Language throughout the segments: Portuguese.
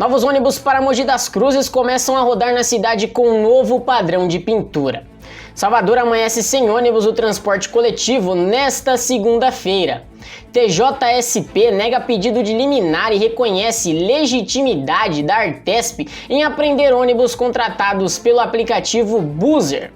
Novos ônibus para Mogi das Cruzes começam a rodar na cidade com um novo padrão de pintura. Salvador amanhece sem ônibus do transporte coletivo nesta segunda-feira. TJSP nega pedido de liminar e reconhece legitimidade da Artesp em apreender ônibus contratados pelo aplicativo Buzzer.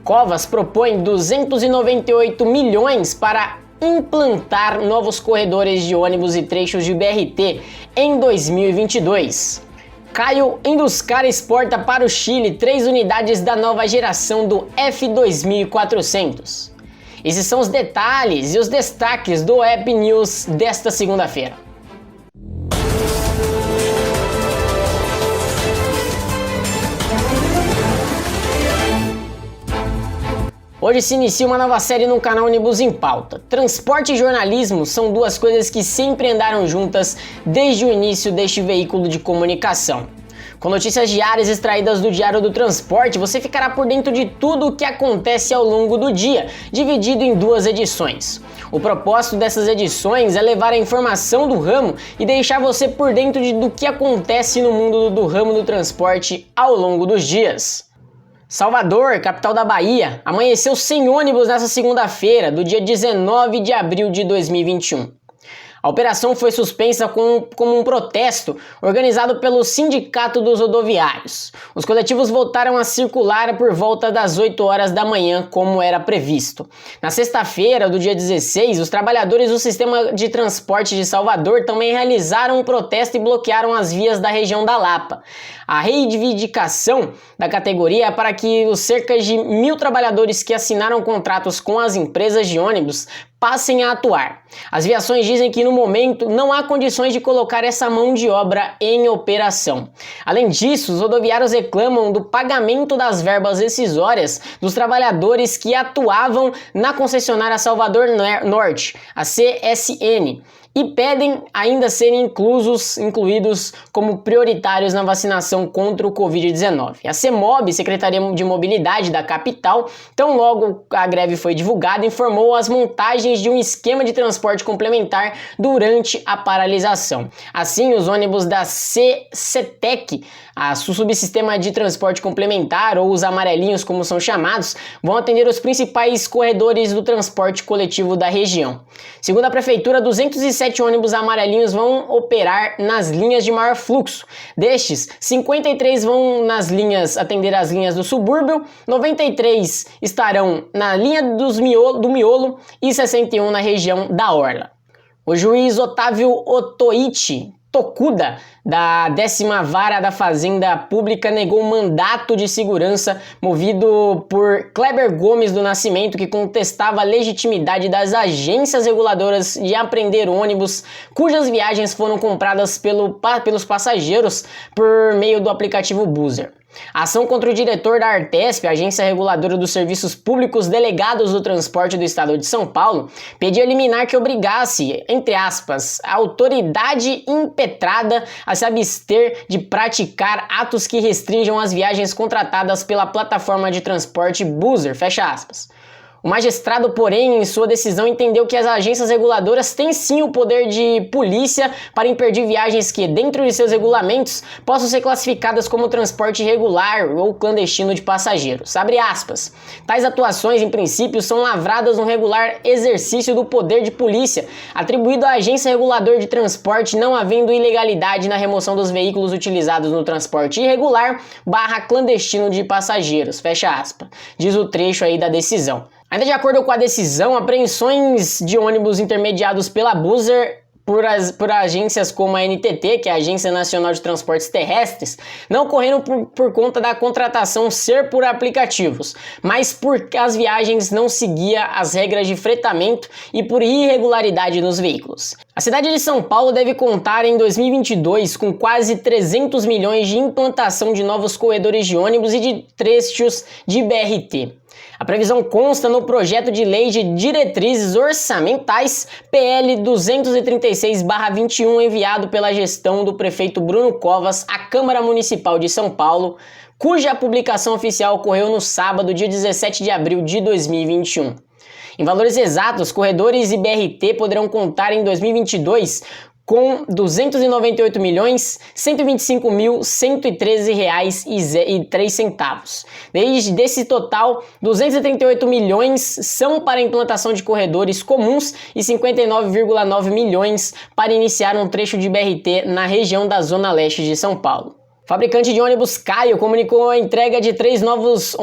Covas propõe 298 milhões para implantar novos corredores de ônibus e trechos de BRT em 2022. Caio Induscar exporta para o Chile 3 unidades da nova geração do F2400. Esses são os detalhes e os destaques do App News desta segunda-feira. Hoje se inicia uma nova série no canal Ônibus em Pauta. Transporte e jornalismo são duas coisas que sempre andaram juntas desde o início deste veículo de comunicação. Com notícias diárias extraídas do Diário do Transporte, você ficará por dentro de tudo o que acontece ao longo do dia, dividido em 2 edições. O propósito dessas edições é levar a informação do ramo e deixar você por dentro do que acontece no mundo do ramo do transporte ao longo dos dias. Salvador, capital da Bahia, amanheceu sem ônibus nesta segunda-feira, do dia 19 de abril de 2021. A operação foi suspensa como um protesto organizado pelo Sindicato dos Rodoviários. Os coletivos voltaram a circular por volta das 8 horas da manhã, como era previsto. Na sexta-feira, do dia 16, os trabalhadores do sistema de transporte de Salvador também realizaram um protesto e bloquearam as vias da região da Lapa. A reivindicação da categoria é para que os cerca de 1.000 trabalhadores que assinaram contratos com as empresas de ônibus passem a atuar. As viações dizem que no momento não há condições de colocar essa mão de obra em operação. Além disso, os rodoviários reclamam do pagamento das verbas rescisórias dos trabalhadores que atuavam na concessionária Salvador Norte, a CSN, e pedem ainda serem incluídos como prioritários na vacinação contra o Covid-19. A CEMOB, Secretaria de Mobilidade da capital, tão logo a greve foi divulgada, informou as montagens de um esquema de transporte complementar durante a paralisação. Assim, os ônibus da CETEC, o subsistema de transporte complementar, ou os amarelinhos como são chamados, vão atender os principais corredores do transporte coletivo da região. Segundo a prefeitura, 207 ônibus amarelinhos vão operar nas linhas de maior fluxo. Destes, 53 vão atender as linhas do subúrbio, 93 estarão na linha do miolo e 61 na região da Orla. O juiz Otávio Otoichi Tokuda, da 10ª Vara da Fazenda Pública, negou um mandato de segurança movido por Kleber Gomes do Nascimento, que contestava a legitimidade das agências reguladoras de apreender ônibus cujas viagens foram compradas pelos passageiros por meio do aplicativo Buzzer. A ação contra o diretor da Artesp, agência reguladora dos serviços públicos delegados do transporte do estado de São Paulo, pedia liminar que obrigasse, entre aspas, a autoridade impetrada a se abster de praticar atos que restringam as viagens contratadas pela plataforma de transporte Buzzer, fecha aspas. O magistrado, porém, em sua decisão entendeu que as agências reguladoras têm sim o poder de polícia para impedir viagens que, dentro de seus regulamentos, possam ser classificadas como transporte irregular ou clandestino de passageiros. Abre aspas. Tais atuações, em princípio, são lavradas no regular exercício do poder de polícia, atribuído à agência reguladora de transporte, não havendo ilegalidade na remoção dos veículos utilizados no transporte irregular / clandestino de passageiros, fecha aspas, diz o trecho aí da decisão. Ainda de acordo com a decisão, apreensões de ônibus intermediados pela Buzzer por agências como a NTT, que é a Agência Nacional de Transportes Terrestres, não ocorreram por conta da contratação ser por aplicativos, mas porque as viagens não seguiam as regras de fretamento e por irregularidade nos veículos. A cidade de São Paulo deve contar em 2022 com quase 300 milhões de implantação de novos corredores de ônibus e de trechos de BRT. A previsão consta no projeto de lei de diretrizes orçamentais PL 236/21 enviado pela gestão do prefeito Bruno Covas à Câmara Municipal de São Paulo, cuja publicação oficial ocorreu no sábado, dia 17 de abril de 2021. Em valores exatos, corredores e BRT poderão contar em 2022 com R$ 298.125.113,03. Desse total, 238 milhões são para a implantação de corredores comuns e 59,9 milhões para iniciar um trecho de BRT na região da Zona Leste de São Paulo. O fabricante de ônibus Caio comunicou a entrega de 3 novos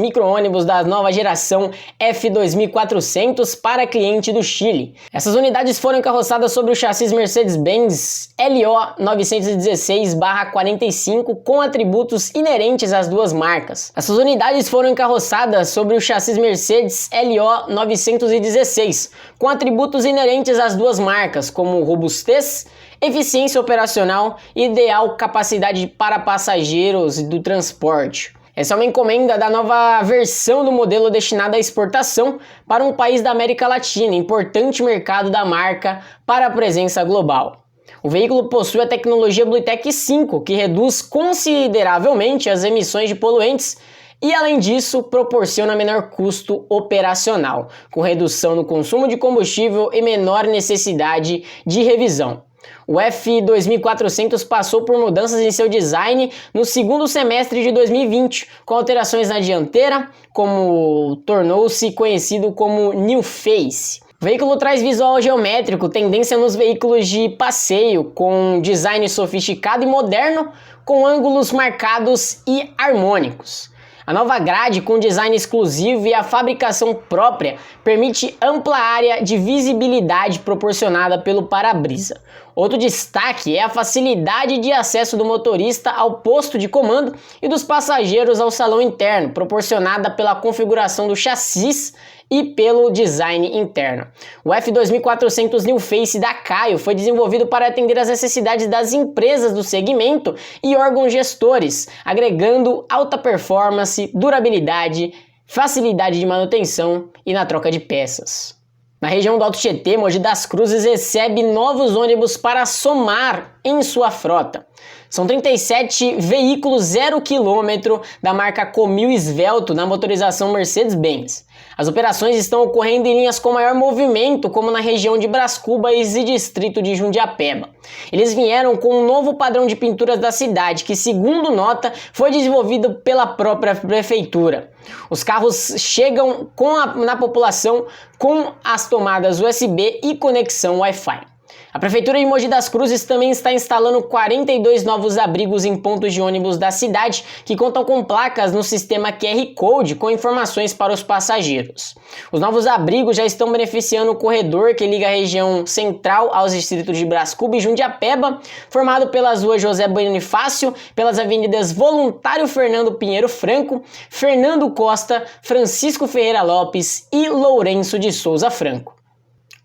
micro-ônibus da nova geração F2400 para cliente do Chile. Essas unidades foram encarroçadas sobre o chassi Mercedes-Benz LO 916/45 com atributos inerentes às duas marcas. Essas unidades foram encarroçadas sobre o chassi Mercedes LO 916 com atributos inerentes às duas marcas, como robustez, eficiência operacional e ideal capacidade para passageiros do transporte. Essa é uma encomenda da nova versão do modelo destinada à exportação para um país da América Latina, importante mercado da marca para a presença global. O veículo possui a tecnologia BlueTech 5, que reduz consideravelmente as emissões de poluentes e, além disso, proporciona menor custo operacional, com redução no consumo de combustível e menor necessidade de revisão. O F2400 passou por mudanças em seu design no segundo semestre de 2020, com alterações na dianteira, como tornou-se conhecido como New Face. O veículo traz visual geométrico, tendência nos veículos de passeio, com design sofisticado e moderno, com ângulos marcados e harmônicos. A nova grade, com design exclusivo e a fabricação própria, permite ampla área de visibilidade proporcionada pelo para-brisa. Outro destaque é a facilidade de acesso do motorista ao posto de comando e dos passageiros ao salão interno, proporcionada pela configuração do chassi e pelo design interno. O F2400 New Face da Caio foi desenvolvido para atender às necessidades das empresas do segmento e órgãos gestores, agregando alta performance, durabilidade, facilidade de manutenção e na troca de peças. Na região do Alto Tietê, Mogi das Cruzes recebe novos ônibus para somar em sua frota. São 37 veículos 0 km da marca Comil Svelto na motorização Mercedes-Benz. As operações estão ocorrendo em linhas com maior movimento, como na região de Brás Cubas e distrito de Jundiapeba. Eles vieram com um novo padrão de pinturas da cidade, que, segundo nota, foi desenvolvido pela própria prefeitura. Os carros chegam na população com as tomadas USB e conexão Wi-Fi. A Prefeitura de Mogi das Cruzes também está instalando 42 novos abrigos em pontos de ônibus da cidade, que contam com placas no sistema QR Code com informações para os passageiros. Os novos abrigos já estão beneficiando o corredor que liga a região central aos distritos de Brás Cubas e Jundiapeba, formado pelas ruas José Bonifácio, pelas avenidas Voluntário Fernando Pinheiro Franco, Fernando Costa, Francisco Ferreira Lopes e Lourenço de Souza Franco.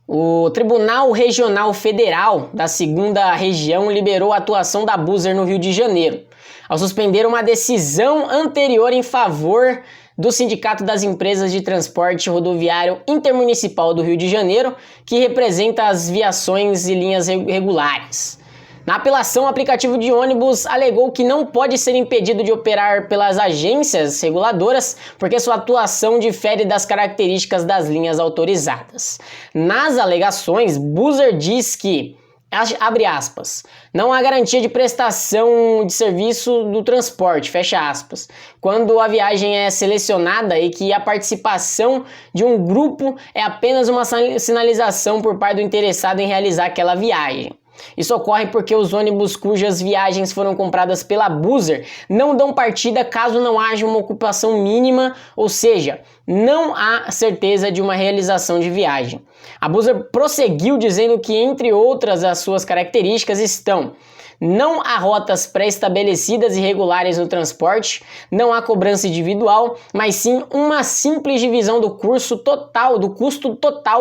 O Tribunal Regional Federal da 2ª Região liberou a atuação da Buser no Rio de Janeiro, ao suspender uma decisão anterior em favor do Sindicato das Empresas de Transporte Rodoviário Intermunicipal do Rio de Janeiro, que representa as viações e linhas regulares. Na apelação, o aplicativo de ônibus alegou que não pode ser impedido de operar pelas agências reguladoras porque sua atuação difere das características das linhas autorizadas. Nas alegações, Buser diz que, abre aspas, não há garantia de prestação de serviço do transporte, fecha aspas, quando a viagem é selecionada e que a participação de um grupo é apenas uma sinalização por parte do interessado em realizar aquela viagem. Isso ocorre porque os ônibus cujas viagens foram compradas pela Buser não dão partida caso não haja uma ocupação mínima, ou seja, não há certeza de uma realização de viagem. A Buser prosseguiu dizendo que, entre outras, as suas características estão: não há rotas pré-estabelecidas e regulares no transporte, não há cobrança individual, mas sim uma simples divisão do custo total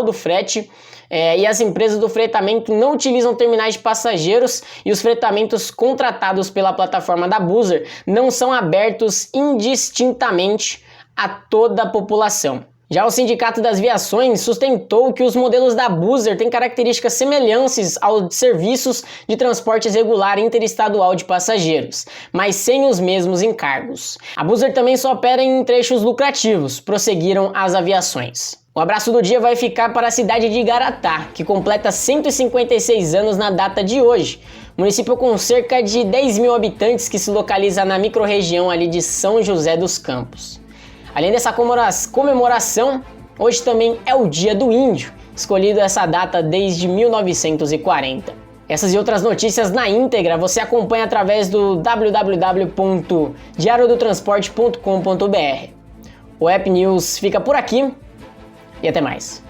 do frete. E as empresas do fretamento não utilizam terminais de passageiros e os fretamentos contratados pela plataforma da Buser não são abertos indistintamente a toda a população. Já o Sindicato das Viações sustentou que os modelos da Buser têm características semelhantes aos serviços de transporte regular interestadual de passageiros, mas sem os mesmos encargos. A Buser também só opera em trechos lucrativos, prosseguiram as aviações. O abraço do dia vai ficar para a cidade de Igaratá, que completa 156 anos na data de hoje. Município com cerca de 10 mil habitantes que se localiza na microrregião ali de São José dos Campos. Além dessa comemoração, hoje também é o Dia do Índio, escolhido essa data desde 1940. Essas e outras notícias na íntegra você acompanha através do www.diariodotransporte.com.br. O App News fica por aqui e até mais.